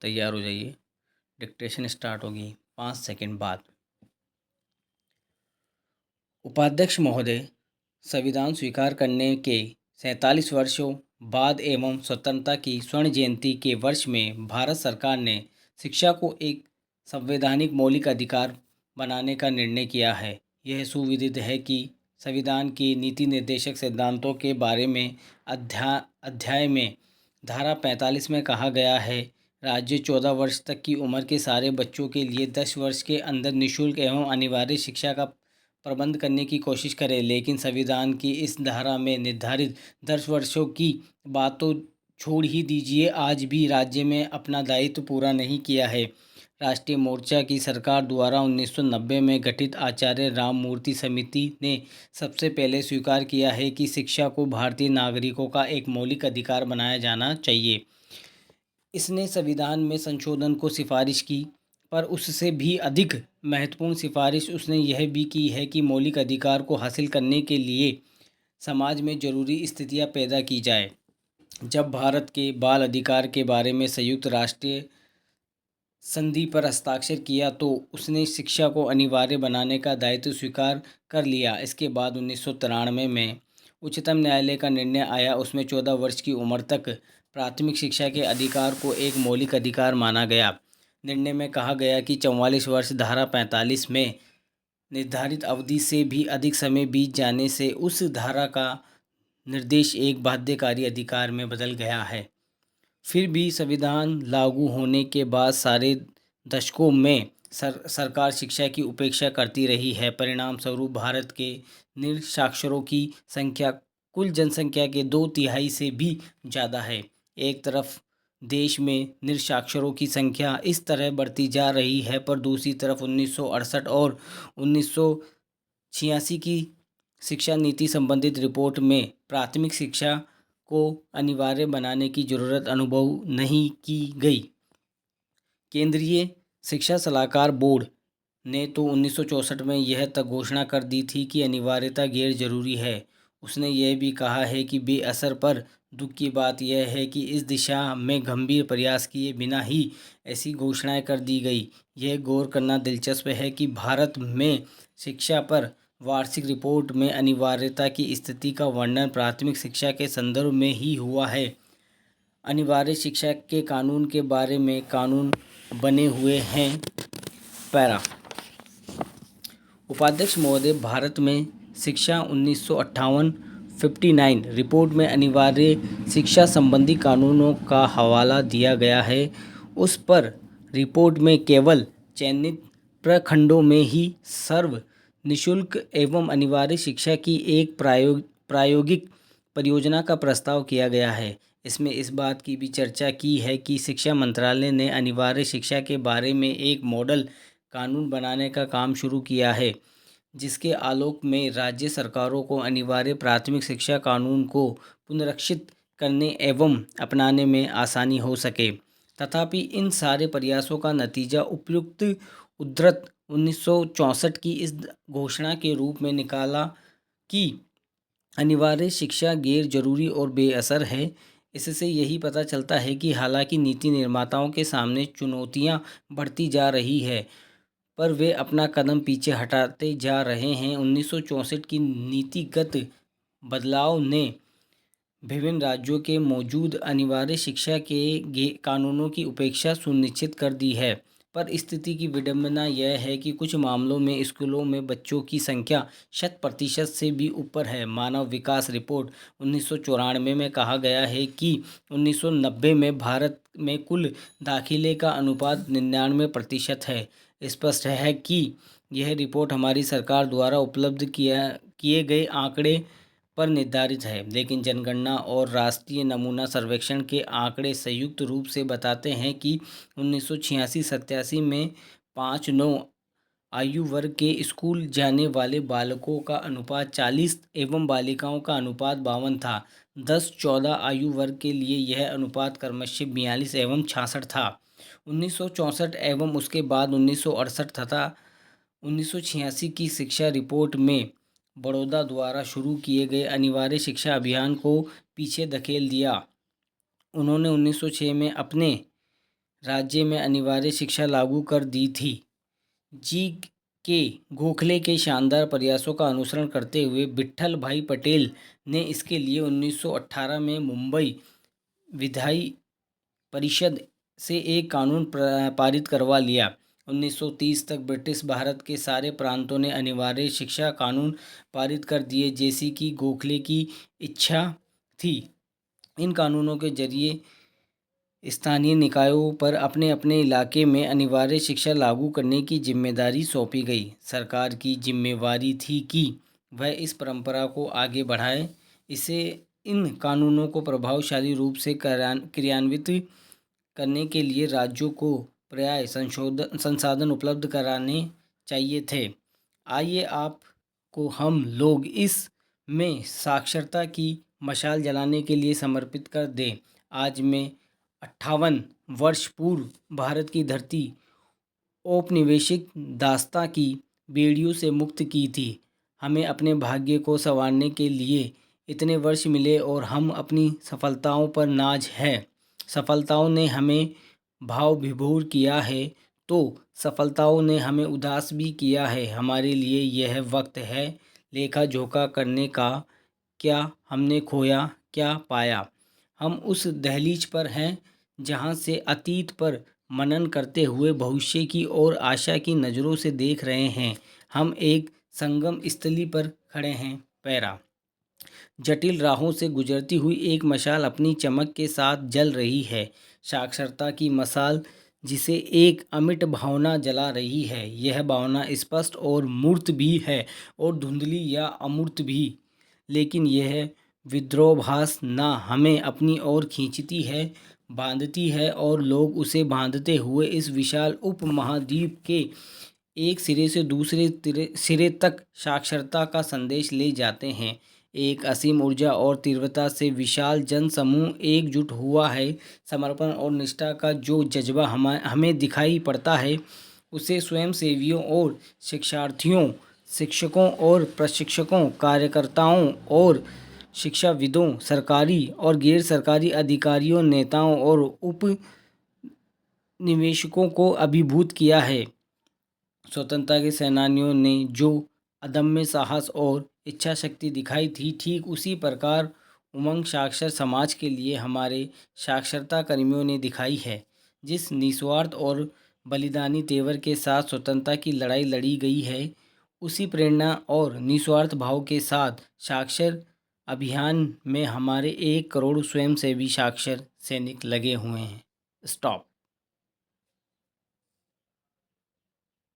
तैयार हो जाइए। डिक्टेशन स्टार्ट होगी 5 सेकंड बाद। उपाध्यक्ष महोदय, संविधान स्वीकार करने के 47 वर्षों बाद एवं स्वतंत्रता की स्वर्ण जयंती के वर्ष में भारत सरकार ने शिक्षा को एक संवैधानिक मौलिक अधिकार बनाने का निर्णय किया है। यह सुविदित है कि संविधान के नीति निर्देशक सिद्धांतों के बारे में अध्याय में धारा 45 में कहा गया है, राज्य 14 वर्ष तक की उम्र के सारे बच्चों के लिए 10 वर्ष के अंदर निःशुल्क एवं अनिवार्य शिक्षा का प्रबंध करने की कोशिश करें। लेकिन संविधान की इस धारा में निर्धारित 10 वर्षों की बात तो छोड़ ही दीजिए, आज भी राज्य में अपना दायित्व पूरा नहीं किया है। राष्ट्रीय मोर्चा की सरकार द्वारा 1990 में गठित आचार्य राममूर्ति समिति ने सबसे पहले स्वीकार किया है कि शिक्षा को भारतीय नागरिकों का एक मौलिक अधिकार बनाया जाना चाहिए। इसने संविधान में संशोधन को सिफारिश की, पर उससे भी अधिक महत्वपूर्ण सिफारिश उसने यह भी की है कि मौलिक अधिकार को हासिल करने के लिए समाज में जरूरी स्थितियां पैदा की जाए। जब भारत के बाल अधिकार के बारे में संयुक्त राष्ट्र संधि पर हस्ताक्षर किया तो उसने शिक्षा को अनिवार्य बनाने का दायित्व स्वीकार कर लिया। इसके बाद 1993 में उच्चतम न्यायालय का निर्णय आया, उसमें 14 वर्ष की उम्र तक प्राथमिक शिक्षा के अधिकार को एक मौलिक अधिकार माना गया। निर्णय में कहा गया कि 44 वर्ष धारा 45 में निर्धारित अवधि से भी अधिक समय बीत जाने से उस धारा का निर्देश एक बाध्यकारी अधिकार में बदल गया है। फिर भी संविधान लागू होने के बाद सारे दशकों में सरकार शिक्षा की उपेक्षा करती रही है। परिणाम स्वरूप भारत के निरक्षरों की संख्या कुल जनसंख्या के 2/3 से भी ज़्यादा है। एक तरफ देश में निरक्षरों की संख्या इस तरह बढ़ती जा रही है, पर दूसरी तरफ 1968 और 1986 की शिक्षा नीति संबंधित रिपोर्ट में प्राथमिक शिक्षा को अनिवार्य बनाने की जरूरत अनुभव नहीं की गई। केंद्रीय शिक्षा सलाहकार बोर्ड ने तो 1964 में यह तक घोषणा कर दी थी कि अनिवार्यता गैर जरूरी है। उसने यह भी कहा है कि बेअसर, पर दुख की बात यह है कि इस दिशा में गंभीर प्रयास किए बिना ही ऐसी घोषणाएं कर दी गई। यह गौर करना दिलचस्प है कि भारत में शिक्षा पर वार्षिक रिपोर्ट में अनिवार्यता की स्थिति का वर्णन प्राथमिक शिक्षा के संदर्भ में ही हुआ है। अनिवार्य शिक्षा के कानून के बारे में कानून बने हुए हैं। पैरा। उपाध्यक्ष महोदय, भारत में शिक्षा 1958 रिपोर्ट में अनिवार्य शिक्षा संबंधी कानूनों का हवाला दिया गया है। उस पर रिपोर्ट में केवल चयनित प्रखंडों में ही सर्व निःशुल्क एवं अनिवार्य शिक्षा की एक प्रायोगिक परियोजना का प्रस्ताव किया गया है। इसमें इस बात की भी चर्चा की है कि शिक्षा मंत्रालय ने अनिवार्य शिक्षा के बारे में एक मॉडल कानून बनाने का काम शुरू किया है, जिसके आलोक में राज्य सरकारों को अनिवार्य प्राथमिक शिक्षा कानून को पुनरीक्षित करने एवं अपनाने में आसानी हो सके। तथापि इन सारे प्रयासों का नतीजा उपयुक्त उद्धृत 1964 की इस घोषणा के रूप में निकाला कि अनिवार्य शिक्षा गैर जरूरी और बेअसर है। इससे यही पता चलता है कि हालांकि नीति निर्माताओं के सामने चुनौतियां बढ़ती जा रही है, पर वे अपना कदम पीछे हटाते जा रहे हैं। 1964 की नीतिगत बदलाव ने विभिन्न राज्यों के मौजूद अनिवार्य शिक्षा के कानूनों की उपेक्षा सुनिश्चित कर दी है, पर स्थिति की विडंबना यह है कि कुछ मामलों में स्कूलों में बच्चों की संख्या 100% से भी ऊपर है। मानव विकास रिपोर्ट 1994 में कहा गया है कि 1990 में भारत में कुल दाखिले का अनुपात 99% है। स्पष्ट है कि यह रिपोर्ट हमारी सरकार द्वारा उपलब्ध किए गए आंकड़े पर निर्धारित है, लेकिन जनगणना और राष्ट्रीय नमूना सर्वेक्षण के आंकड़े संयुक्त रूप से बताते हैं कि 1986-87 में 5-9 आयु वर्ग के स्कूल जाने वाले बालकों का अनुपात 40 एवं बालिकाओं का अनुपात 52 था। 10-14 आयु वर्ग के लिए यह अनुपात क्रमशः 42 एवं 66 था। 1964 एवं उसके बाद 1968 तथा 1986 की शिक्षा रिपोर्ट में बड़ौदा द्वारा शुरू किए गए अनिवार्य शिक्षा अभियान को पीछे धकेल दिया। उन्होंने 1906 में अपने राज्य में अनिवार्य शिक्षा लागू कर दी थी। जी के गोखले के शानदार प्रयासों का अनुसरण करते हुए विट्ठल भाई पटेल ने इसके लिए 1918 में मुंबई विधायी परिषद से एक कानून पारित करवा लिया। 1930 तक ब्रिटिश भारत के सारे प्रांतों ने अनिवार्य शिक्षा कानून पारित कर दिए, जैसी कि गोखले की इच्छा थी। इन कानूनों के जरिए स्थानीय निकायों पर अपने अपने इलाके में अनिवार्य शिक्षा लागू करने की जिम्मेदारी सौंपी गई। सरकार की जिम्मेवारी थी कि वह इस परंपरा को आगे बढ़ाए। इसे इन कानूनों को प्रभावशाली रूप से क्रियान्वित करने के लिए राज्यों को पर्याप्त संसाधन उपलब्ध कराने चाहिए थे। आइए आपको हम लोग इस में साक्षरता की मशाल जलाने के लिए समर्पित कर दें। आज मैं 58 वर्ष पूर्व भारत की धरती औपनिवेशिक दासता की बेड़ियों से मुक्त की थी। हमें अपने भाग्य को संवारने के लिए इतने वर्ष मिले और हम अपनी सफलताओं पर नाज है। सफलताओं ने हमें भाव विभोर किया है तो सफलताओं ने हमें उदास भी किया है। हमारे लिए यह वक्त है लेखा जोखा करने का, क्या हमने खोया, क्या पाया। हम उस दहलीज पर हैं जहाँ से अतीत पर मनन करते हुए भविष्य की ओर आशा की नज़रों से देख रहे हैं। हम एक संगम स्थली पर खड़े हैं। पैरा जटिल राहों से गुजरती हुई एक मशाल अपनी चमक के साथ जल रही है। साक्षरता की मशाल जिसे एक अमिट भावना जला रही है। यह भावना स्पष्ट और मूर्त भी है और धुंधली या अमूर्त भी, लेकिन यह विद्रोहाभास ना हमें अपनी ओर खींचती है, बांधती है और लोग उसे बांधते हुए इस विशाल उपमहाद्वीप के एक सिरे से दूसरे सिरे तक साक्षरता का संदेश ले जाते हैं। एक असीम ऊर्जा और तीव्रता से विशाल जन समूह एकजुट हुआ है। समर्पण और निष्ठा का जो जज्बा हमें दिखाई पड़ता है, उसे स्वयंसेवियों और शिक्षार्थियों, शिक्षकों और प्रशिक्षकों, कार्यकर्ताओं और शिक्षाविदों, सरकारी और गैर सरकारी अधिकारियों, नेताओं और उपनिवेशकों को अभिभूत किया है। स्वतंत्रता के सेनानियों ने जो अदम्य साहस और इच्छा शक्ति दिखाई थी, ठीक उसी प्रकार उमंग साक्षर समाज के लिए हमारे साक्षरता कर्मियों ने दिखाई है। जिस निस्वार्थ और बलिदानी तेवर के साथ स्वतंत्रता की लड़ाई लड़ी गई है, उसी प्रेरणा और निस्वार्थ भाव के साथ साक्षर अभियान में हमारे 1 करोड़ स्वयंसेवी साक्षर सैनिक लगे हुए हैं। स्टॉप।